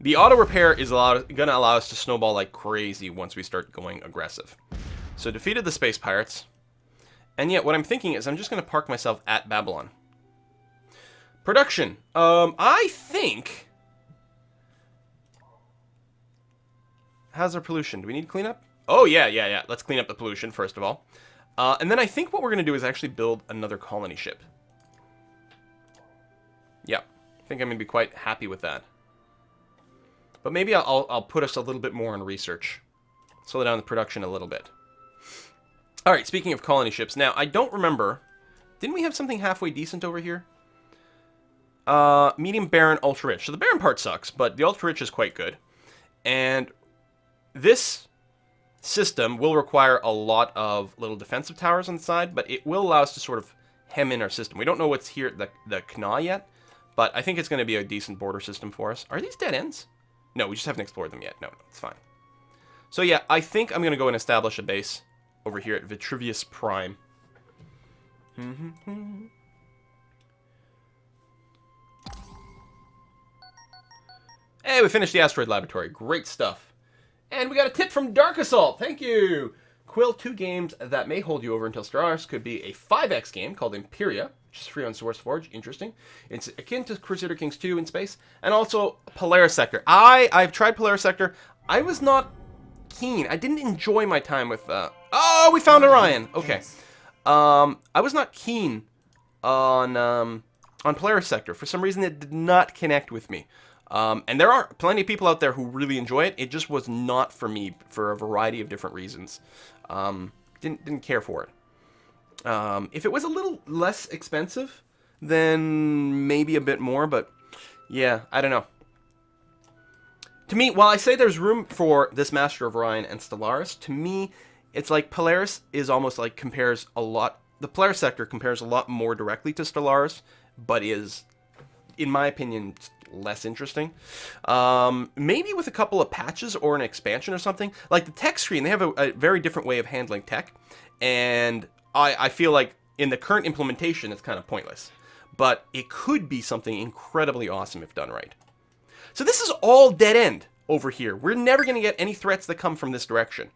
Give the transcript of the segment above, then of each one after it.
The auto repair is going to allow us to snowball like crazy once we start going aggressive. So defeated the space pirates. And yet what I'm thinking is I'm just going to park myself at Babylon. Production. I think... How's our pollution? Do we need to clean up? Oh, yeah. Let's clean up the pollution, first of all. And then I think what we're going to do is actually build another colony ship. Yeah, I think I'm going to be quite happy with that. But maybe I'll put us a little bit more on research. Slow down the production a little bit. Alright, speaking of colony ships. Now, I don't remember... Didn't we have something halfway decent over here? Medium, barren, ultra-rich. So the barren part sucks, but the ultra-rich is quite good. And this system will require a lot of little defensive towers on the side, but it will allow us to sort of hem in our system. We don't know what's here at the Kna yet, but I think it's going to be a decent border system for us. Are these dead ends? No, we just haven't explored them yet. No, it's fine. So yeah, I think I'm going to go and establish a base over here at Vitruvius Prime. Hey, we finished the asteroid laboratory. Great stuff. And we got a tip from Dark Assault. Thank you. Quill 2 games that may hold you over until Stellaris could be a 5X game called Imperia, which is free on SourceForge. Interesting. It's akin to Crusader Kings 2 in space. And also Polaris Sector. I've tried Polaris Sector. I was not keen. I didn't enjoy my time with... Oh, we found Orion. Okay. I was not keen on Polaris Sector. For some reason, it did not connect with me. And there are plenty of people out there who really enjoy it. It just was not for me for a variety of different reasons. Didn't care for it. If it was a little less expensive, then maybe a bit more. But yeah, I don't know. To me, while I say there's room for this Master of Orion and Stellaris, to me, it's like Polaris is almost like compares a lot. The Polaris sector compares a lot more directly to Stellaris, but is, in my opinion, less interesting. Maybe with a couple of patches or an expansion or something. Like the tech screen, they have a very different way of handling tech. And I feel like in the current implementation, it's kind of pointless. But it could be something incredibly awesome if done right. So this is all dead end over here. We're never going to get any threats that come from this direction.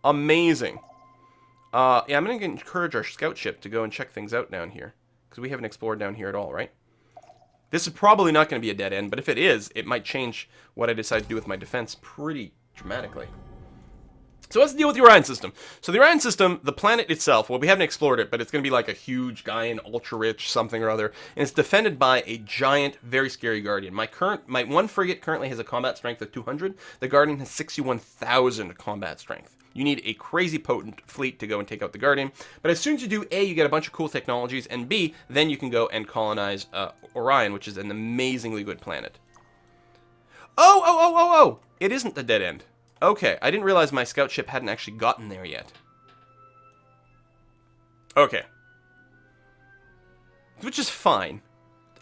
Amazing. Yeah, I'm going to encourage our scout ship to go and check things out down here. Because we haven't explored down here at all, right? This is probably not going to be a dead end, but if it is, it might change what I decide to do with my defense pretty dramatically. So what's the deal with the Orion system? So the Orion system, the planet itself, well, we haven't explored it, but it's going to be like a huge Gaian, ultra-rich something or other, and it's defended by a giant, very scary Guardian. My one frigate currently has a combat strength of 200. The Guardian has 61,000 combat strength. You need a crazy potent fleet to go and take out the Guardian. But as soon as you do, A, you get a bunch of cool technologies, and B, then you can go and colonize Orion, which is an amazingly good planet. Oh! It isn't the dead end. Okay, I didn't realize my scout ship hadn't actually gotten there yet. Okay. Which is fine.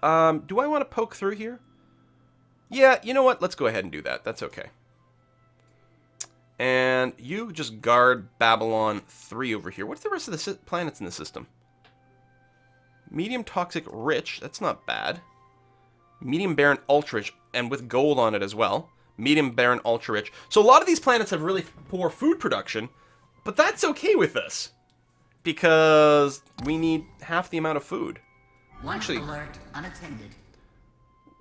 Do I want to poke through here? Yeah, you know what? Let's go ahead and do that. That's okay. And you just guard Babylon 3 over here. What's the rest of the planets in the system? Medium toxic rich. That's not bad. Medium barren ultra rich. And with gold on it as well. Medium barren ultra rich. So a lot of these planets have really poor food production. But that's okay with us. Because we need half the amount of food. Actually, alert unattended.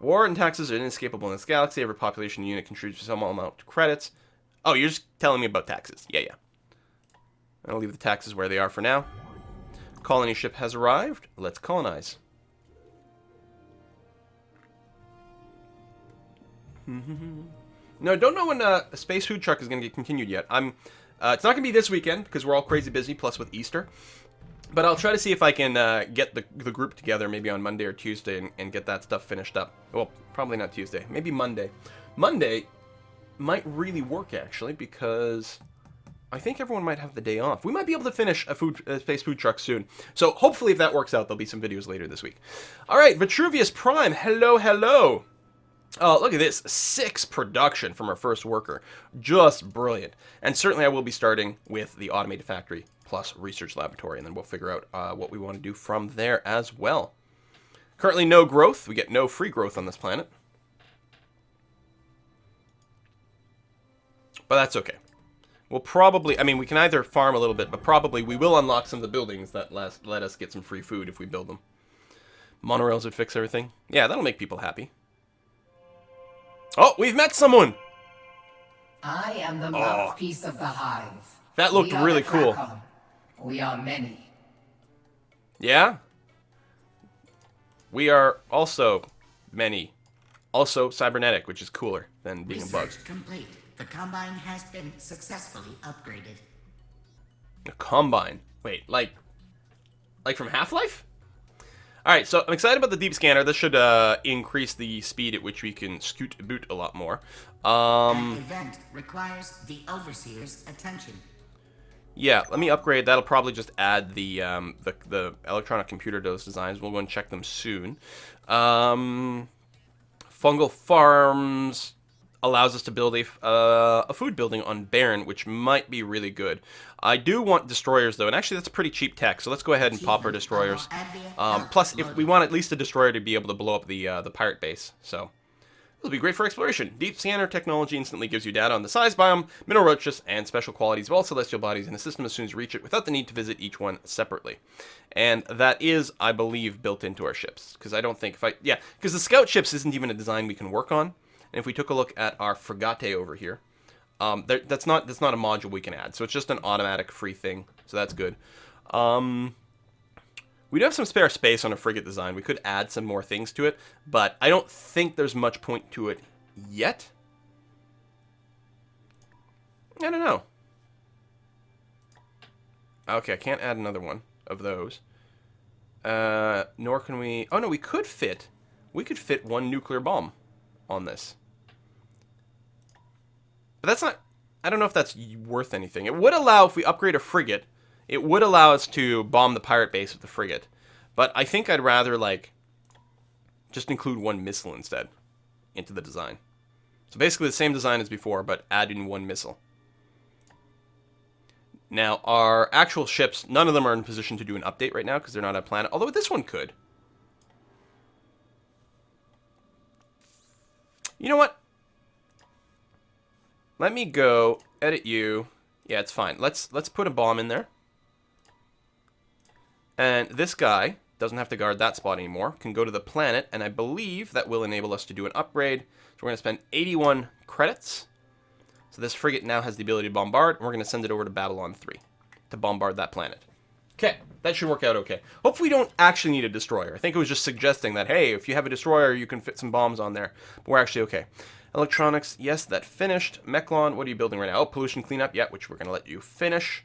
War and taxes are inescapable in this galaxy. Every population unit contributes some amount to credits. Oh, you're just telling me about taxes. Yeah. I'll leave the taxes where they are for now. Colony ship has arrived. Let's colonize. No, I don't know when a space food truck is going to get continued yet. It's not going to be this weekend because we're all crazy busy, plus with Easter. But I'll try to see if I can get the group together maybe on Monday or Tuesday and get that stuff finished up. Well, probably not Tuesday. Maybe Monday. Monday might really work, actually, because I think everyone might have the day off. We might be able to finish a space food truck soon. So hopefully if that works out, there'll be some videos later this week. All right, Vitruvius Prime. Hello. Oh, look at this. 6 production from our first worker. Just brilliant. And certainly I will be starting with the automated factory plus research laboratory, and then we'll figure out what we want to do from there as well. Currently no growth. We get no free growth on this planet. But that's okay. We'll probably... I mean, we can either farm a little bit, but probably we will unlock some of the buildings that let us get some free food if we build them. Monorails would fix everything. Yeah, that'll make people happy. Oh, we've met someone! I am the mouthpiece of the hive. That looked We are really the cool. Kraken. We are many. Yeah? We are also many. Also cybernetic, which is cooler than being a bug. Research complete. The Combine has been successfully upgraded. A Combine. Wait, like from Half-Life? Alright, so I'm excited about the deep scanner. This should increase the speed at which we can scoot boot a lot more. That event requires the Overseer's attention. Yeah, let me upgrade. That'll probably just add the electronic computer to those designs. We'll go and check them soon. Fungal Farms allows us to build a food building on Barren, which might be really good. I do want destroyers, though, and actually that's pretty cheap tech, so let's go ahead and pop our destroyers. Plus, if we want at least a destroyer to be able to blow up the pirate base, so... This will be great for exploration. Deep scanner technology instantly gives you data on the size biome, mineral richness, and special qualities of all celestial bodies in the system as soon as you reach it, without the need to visit each one separately. And that is, I believe, built into our ships. Because I don't think because the scout ships isn't even a design we can work on. And if we took a look at our frigate over here, that's not a module we can add. So it's just an automatic free thing. So that's good. We do have some spare space on a frigate design. We could add some more things to it, but I don't think there's much point to it yet. I don't know. Okay, I can't add another one of those. Nor can we... Oh, no, we could fit one nuclear bomb on this. But that's not... I don't know if that's worth anything. It would allow, if we upgrade a frigate... It would allow us to bomb the pirate base with the frigate. But I think I'd rather, like, just include one missile instead into the design. So basically the same design as before, but add in one missile. Now, our actual ships, none of them are in position to do an update right now because they're not on planet. Although this one could. You know what? Let me go edit you. Yeah, it's fine. Let's put a bomb in there. And this guy doesn't have to guard that spot anymore. Can go to the planet, and I believe that will enable us to do an upgrade. So we're going to spend 81 credits. So this frigate now has the ability to bombard, and we're going to send it over to Babylon 3 to bombard that planet. Okay, that should work out okay. Hopefully we don't actually need a destroyer. I think it was just suggesting that, hey, if you have a destroyer, you can fit some bombs on there. But we're actually okay. Electronics, yes, that finished. Meklar, what are you building right now? Oh, pollution cleanup, yeah, which we're going to let you finish.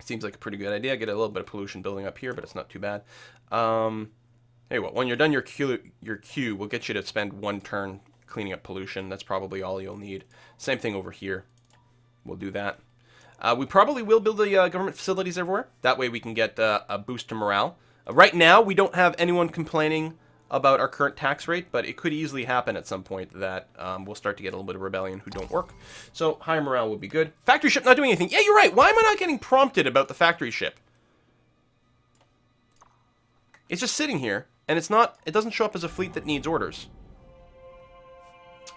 Seems like a pretty good idea. Get a little bit of pollution building up here, but it's not too bad. Hey, well, when you're done your queue will get you to spend one turn cleaning up pollution. That's probably all you'll need. Same thing over here. We'll do that. We probably will build the government facilities everywhere. That way we can get a boost to morale. Right now, we don't have anyone complaining about our current tax rate, but it could easily happen at some point that we'll start to get a little bit of rebellion who don't work. So higher morale would be good. Factory ship not doing anything. Yeah, you're right. Why am I not getting prompted about the factory ship? It's just sitting here, and it doesn't show up as a fleet that needs orders.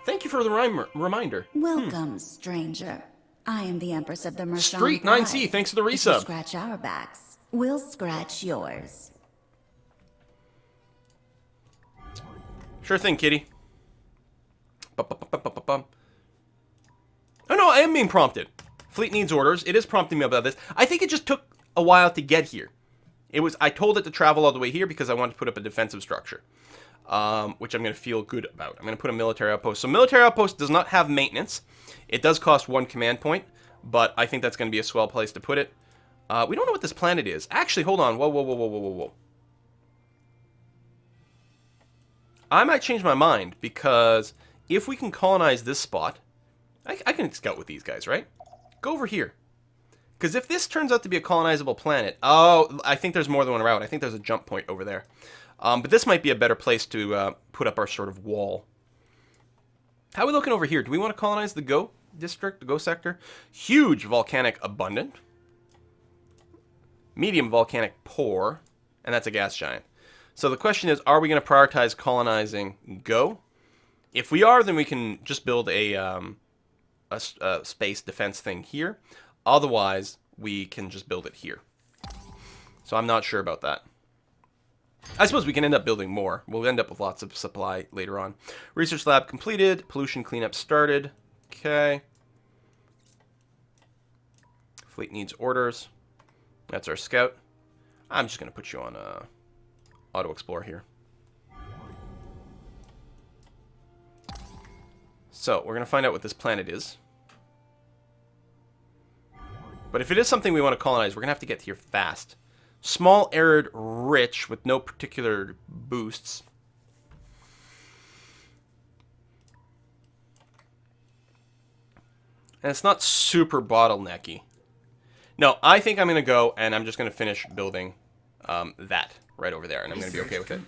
Thank you for the reminder. Welcome, stranger. I am the Empress of the Merchant. Street 9C, thanks for the If you resub. scratch our backs, we'll scratch yours. Sure thing, kitty. Oh no, I am being prompted. Fleet needs orders. It is prompting me about this. I think it just took a while to get here. I told it to travel all the way here because I wanted to put up a defensive structure, which I'm going to feel good about. I'm going to put a military outpost. So military outpost does not have maintenance. It does cost 1 command point, but I think that's going to be a swell place to put it. We don't know what this planet is. Actually, hold on. Whoa. I might change my mind, because if we can colonize this spot, I can scout with these guys, right? Go over here. Because if this turns out to be a colonizable planet... Oh, I think there's more than one route. I think there's a jump point over there. But this might be a better place to put up our sort of wall. How are we looking over here? Do we want to colonize the Go district, the Go sector? Huge volcanic abundant. Medium volcanic poor. And that's a gas giant. So the question is, are we going to prioritize colonizing Go? If we are, then we can just build a a space defense thing here. Otherwise, we can just build it here. So I'm not sure about that. I suppose we can end up building more. We'll end up with lots of supply later on. Research lab completed. Pollution cleanup started. Okay. Fleet needs orders. That's our scout. I'm just going to put you on auto explore here. So we're going to find out what this planet is. But if it is something we want to colonize, we're going to have to get here fast. Small, arid, rich, with no particular boosts. And it's not super bottlenecky. No, I think I'm going to go and I'm just going to finish building that right over there. And I'm going to be okay with it.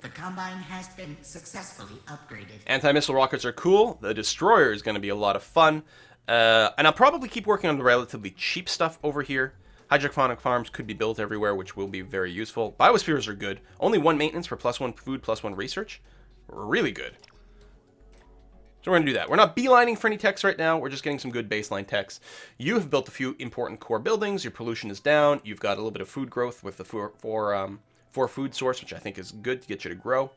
The Combine has been successfully upgraded. Anti-missile rockets are cool. The Destroyer is going to be a lot of fun. And I'll probably keep working on the relatively cheap stuff over here. Hydroponic farms could be built everywhere, which will be very useful. Biospheres are good. Only 1 maintenance for +1 food, +1 research. Really good. So we're going to do that. We're not beelining for any techs right now. We're just getting some good baseline techs. You have built a few important core buildings. Your pollution is down. You've got a little bit of food growth with the four food source, which I think is good to get you to grow.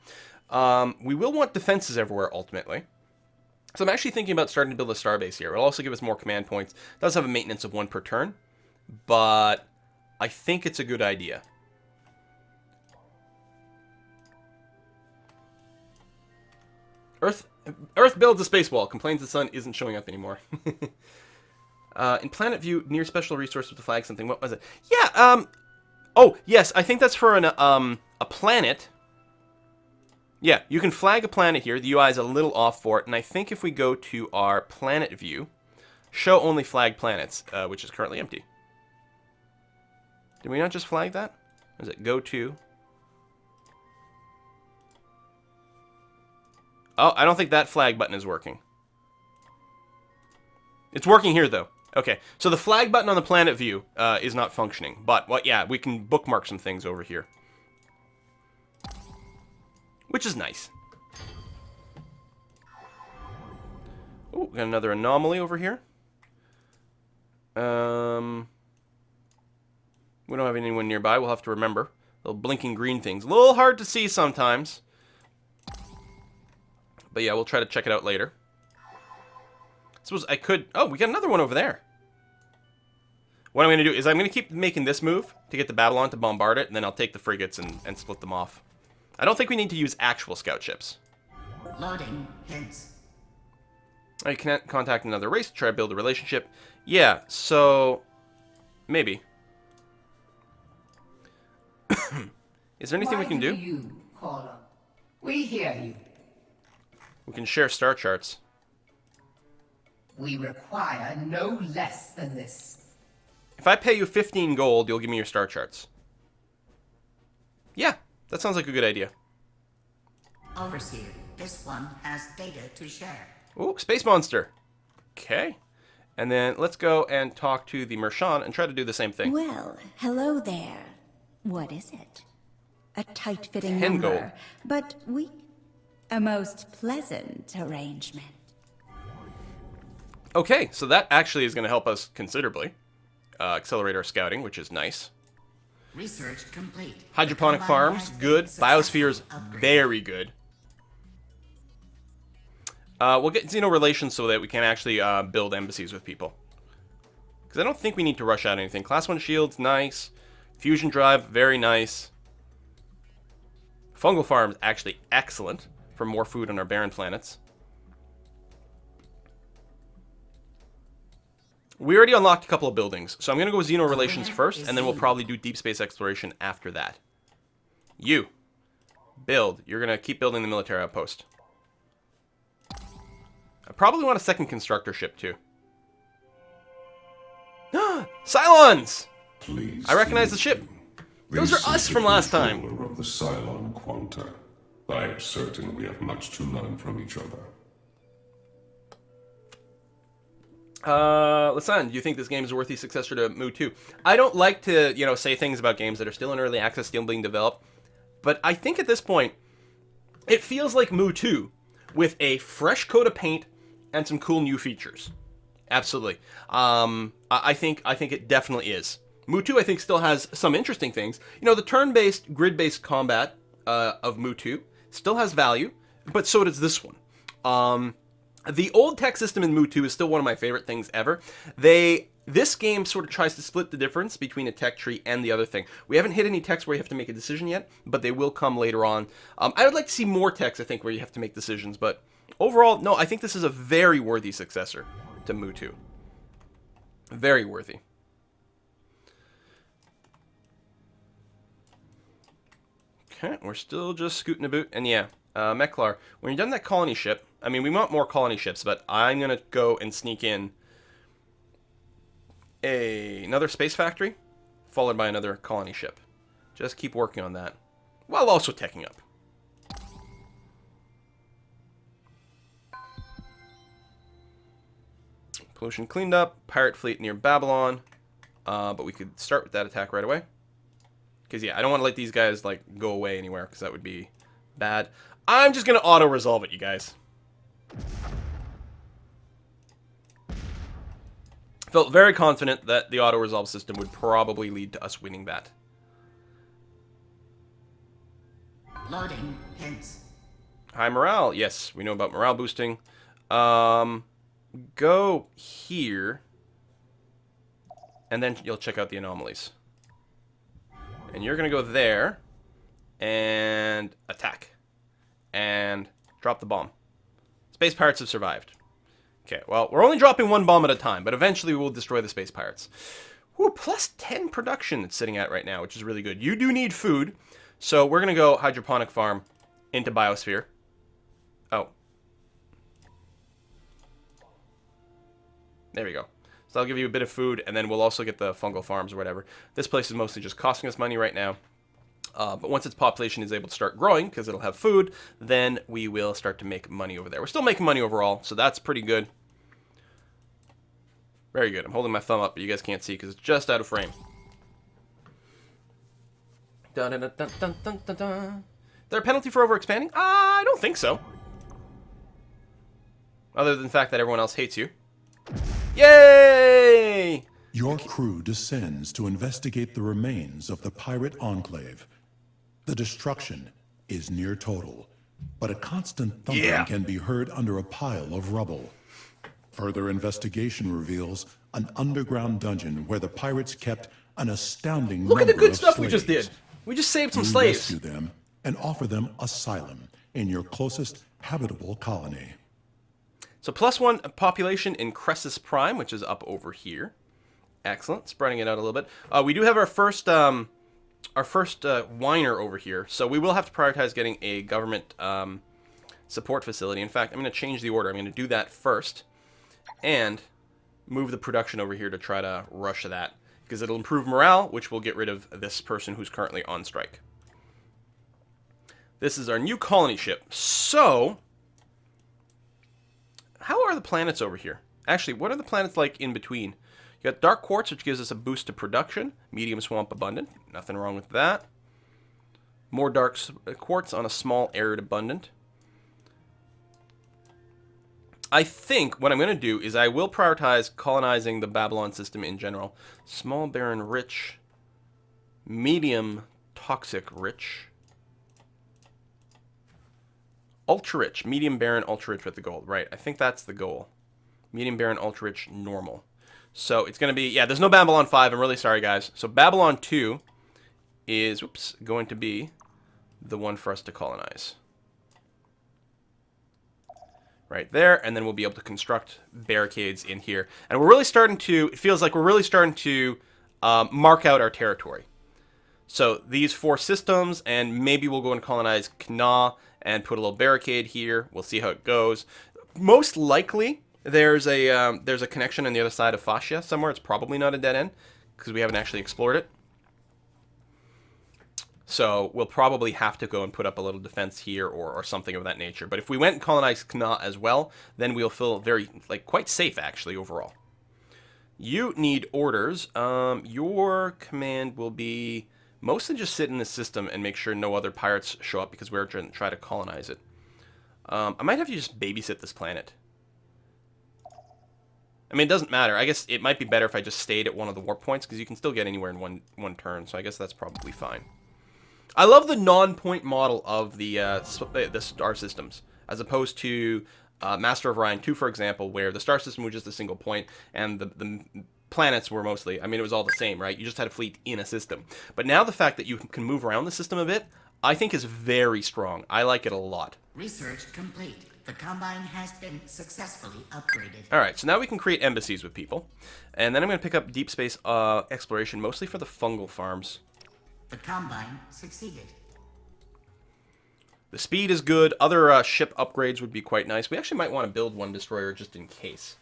We will want defenses everywhere, ultimately. So I'm actually thinking about starting to build a starbase here. It'll also give us more command points. It does have a maintenance of 1 per turn. But I think it's a good idea. Earth builds a space wall. Complains the sun isn't showing up anymore. In planet view, near special resource with the flag something. What was it? Yeah, oh, yes, I think that's for a planet. Yeah, you can flag a planet here. The UI is a little off for it. And I think if we go to our planet view, show only flagged planets, which is currently empty. Did we not just flag that? Is it go to? Oh, I don't think that flag button is working. It's working here, though. Okay, so the flag button on the planet view is not functioning. But, well, yeah, we can bookmark some things over here. Which is nice. Oh, got another anomaly over here. We don't have anyone nearby. We'll have to remember. Little blinking green things. A little hard to see sometimes. But yeah, we'll try to check it out later. I suppose I could... Oh, we got another one over there. What I'm going to do is I'm going to keep making this move to get the Babylon to bombard it, and then I'll take the frigates and split them off. I don't think we need to use actual scout ships. Loading hints. I can contact another race to try to build a relationship. Yeah, so... Maybe. Is there anything we can do? You, caller. We hear you. We can share star charts. We require no less than this. If I pay you 15 gold, you'll give me your star charts. Yeah, that sounds like a good idea. Overseer, this one has data to share. Ooh, space monster. Okay. And then let's go and talk to the Mershon and try to do the same thing. Well, hello there. What is it? A tight-fitting 10 number, gold. but a most pleasant arrangement. Okay, so that actually is going to help us considerably. Accelerate our scouting, which is nice. Research complete. Hydroponic The Combine farms, has been good. successfully Biospheres, upgraded. very good. We'll get Xeno relations so that we can actually build embassies with people. Because I don't think we need to rush out anything. Class 1 shields, nice. Fusion drive, very nice. Fungal farms, actually excellent. For more food on our barren planets. We already unlocked a couple of buildings. So I'm going to go Xeno relations first. And then we'll probably do deep space exploration after that. You. Build. You're going to keep building the military outpost. I probably want a second constructor ship, too. Cylons! Please. I recognize the ship. Those are us from last time. Of the Cylon Quanta. I am certain we have much to learn from each other. Lasan, do you think this game is a worthy successor to Mu 2? I don't like to, say things about games that are still in early access, still being developed. But I think at this point, it feels like Mu 2 with a fresh coat of paint and some cool new features. Absolutely. I think it definitely is. Mu2, I think, still has some interesting things. You know, the turn-based, grid-based combat of Mu2 still has value, but so does this one. The old tech system in Mu2 is still one of my favorite things ever. This game sort of tries to split the difference between a tech tree and the other thing. We haven't hit any techs where you have to make a decision yet, but they will come later on. I would like to see more techs, I think, where you have to make decisions, but overall, no, I think this is a very worthy successor to Mu2. Very worthy. Okay, we're still just scooting about, and yeah, Meklar, when you're done that colony ship, I mean, we want more colony ships, but I'm going to go and sneak in another space factory, followed by another colony ship. Just keep working on that, while also teching up. Pollution cleaned up, pirate fleet near Babylon, but we could start with that attack right away. Because, yeah, I don't want to let these guys, like, go away anywhere, because that would be bad. I'm just going to auto-resolve it, you guys. Felt very confident that the auto-resolve system would probably lead to us winning that. Loading hints. High morale. Yes, we know about morale boosting. Go here. And then you'll check out the anomalies. And you're going to go there. And attack. And drop the bomb. Space pirates have survived. Okay, well, we're only dropping one bomb at a time, but eventually we will destroy the space pirates. Ooh, plus 10 production it's sitting at right now, which is really good. You do need food, so we're going to go hydroponic farm into biosphere. Oh. There we go. So I'll give you a bit of food, and then we'll also get the fungal farms or whatever. This place is mostly just costing us money right now. But once its population is able to start growing, because it'll have food, then we will start to make money over there. We're still making money overall, so that's pretty good. Very good. I'm holding my thumb up, but you guys can't see because it's just out of frame. Dun, dun, dun, dun, dun, dun, dun, dun. Is there a penalty for overexpanding? I don't think so. Other than the fact that everyone else hates you. Yay! Your crew descends to investigate the remains of the pirate enclave. The destruction is near total, but a constant thumping can be heard under a pile of rubble. Further investigation reveals an underground dungeon where the pirates kept an astounding number of slaves. Look at the good stuff we just did. We just saved some slaves. Rescue them and offer them asylum in your closest habitable colony. So +1 population in Cressus Prime, which is up over here. Excellent. Spreading it out a little bit. We do have our first whiner over here, so we will have to prioritize getting a government support facility. In fact, I'm going to change the order. I'm going to do that first, and move the production over here to try to rush that, because it'll improve morale, which will get rid of this person who's currently on strike. This is our new colony ship. So, how are the planets over here? Actually, what are the planets like in between? You got Dark Quartz, which gives us a boost to production. Medium Swamp Abundant. Nothing wrong with that. More Dark Quartz on a small Arid Abundant. I think what I'm going to do is I will prioritize colonizing the Babylon system in general. Small Barren Rich. Medium Toxic Rich. Ultra Rich. Medium Barren, Ultra Rich with the gold. Right, I think that's the goal. Medium Barren, Ultra Rich, Normal. So it's going to be, yeah, there's no Babylon 5. I'm really sorry, guys. So Babylon 2 is, going to be the one for us to colonize. Right there, and then we'll be able to construct barricades in here. And we're really starting to, it feels like we're really starting to mark out our territory. So these 4 systems, and maybe we'll go and colonize Knah and put a little barricade here. We'll see how it goes. Most likely, there's a connection on the other side of Fascia somewhere. It's probably not a dead end, because we haven't actually explored it. So we'll probably have to go and put up a little defense here or something of that nature. But if we went and colonized Knah as well, then we'll feel very, quite safe, actually, overall. You need orders. Your command will be mostly just sit in the system and make sure no other pirates show up, because we're going to try to colonize it. I might have you just babysit this planet. I mean, it doesn't matter. I guess it might be better if I just stayed at one of the warp points, because you can still get anywhere in one turn, so I guess that's probably fine. I love the non-point model of the star systems, as opposed to Master of Orion 2, for example, where the star system was just a single point, and the planets were mostly, I mean, it was all the same, right? You just had a fleet in a system. But now the fact that you can move around the system a bit, I think is very strong. I like it a lot. Research complete. The Combine has been successfully upgraded. Alright, so now we can create embassies with people. And then I'm going to pick up deep space exploration, mostly for the fungal farms. The Combine succeeded. The speed is good. Other ship upgrades would be quite nice. We actually might want to build one destroyer just in case.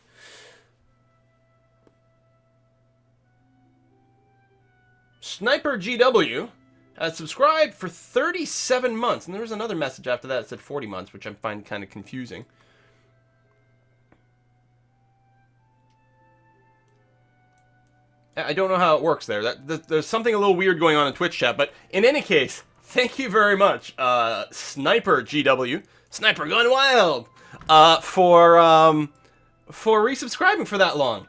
Sniper GW has subscribed for 37 months. And there was another message after that that said 40 months, which I find kind of confusing. I don't know how it works there. There's something a little weird going on in Twitch chat. But in any case, thank you very much, Sniper GW, Sniper Gone Wild, for resubscribing for that long.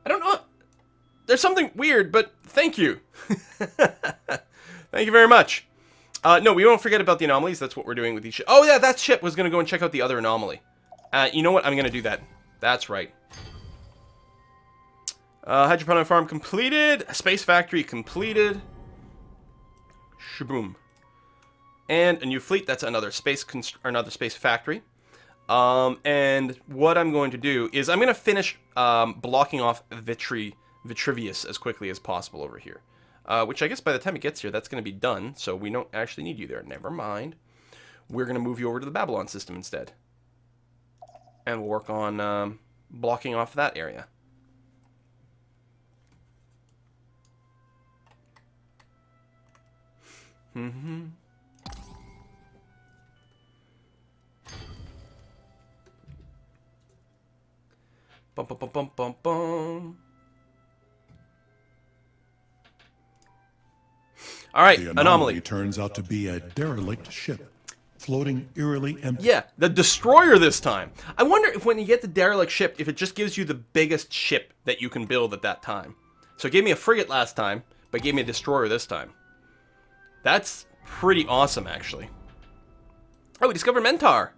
I don't know. There's something weird, but thank you. Thank you very much. No, we won't forget about the anomalies. That's what we're doing with each ship. Oh, yeah, that ship was going to go and check out the other anomaly. You know what? I'm going to do that. That's right. Hydroponic farm completed. Space factory completed. Shaboom. And a new fleet. That's another space factory. And what I'm going to do is I'm going to finish blocking off Vitruvius as quickly as possible over here. Which I guess by the time it gets here, that's going to be done. So we don't actually need you there. Never mind. We're going to move you over to the Babylon system instead. And we'll work on blocking off that area. Mm-hmm. Bum, bum, bum, bum, bum, bum. All right, The anomaly. turns out to be a derelict ship, floating eerily empty. Yeah, the destroyer this time. I wonder if when you get the derelict ship, if it just gives you the biggest ship that you can build at that time. So it gave me a frigate last time, but it gave me a destroyer this time. That's pretty awesome, actually. Oh, we discovered Mentar.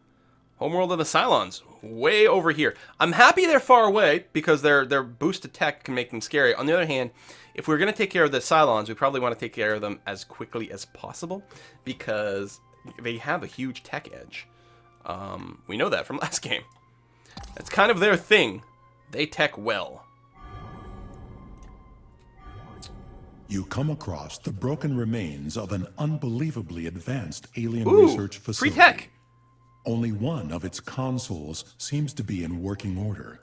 Homeworld of the Cylons. Way over here. I'm happy they're far away, because their boosted tech can make them scary. On the other hand, if we're going to take care of the Cylons, we probably want to take care of them as quickly as possible, because they have a huge tech edge. We know that from last game. That's kind of their thing. They tech well. You come across the broken remains of an unbelievably advanced alien research facility. Free tech! Only one of its consoles seems to be in working order.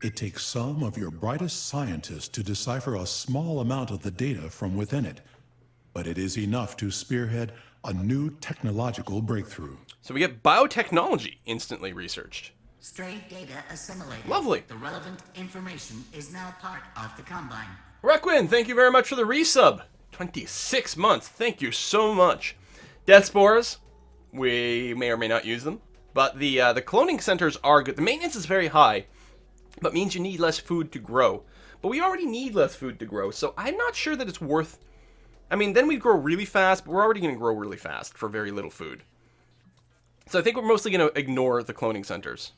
It takes some of your brightest scientists to decipher a small amount of the data from within it, but it is enough to spearhead a new technological breakthrough. So we get biotechnology instantly researched. Stray data assimilated. Lovely. The relevant information is now part of the Combine. Requin, thank you very much for the resub. 26 months. Thank you so much. Death spores. We may or may not use them. But the cloning centers are good. The maintenance is very high, but means you need less food to grow. But we already need less food to grow, so I'm not sure that it's worth... I mean, then we'd grow really fast, but we're already going to grow really fast for very little food. So I think we're mostly going to ignore the cloning centers,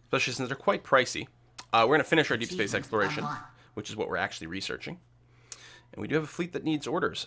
especially since they're quite pricey. We're going to finish our deep space exploration, which is what we're actually researching. And we do have a fleet that needs orders.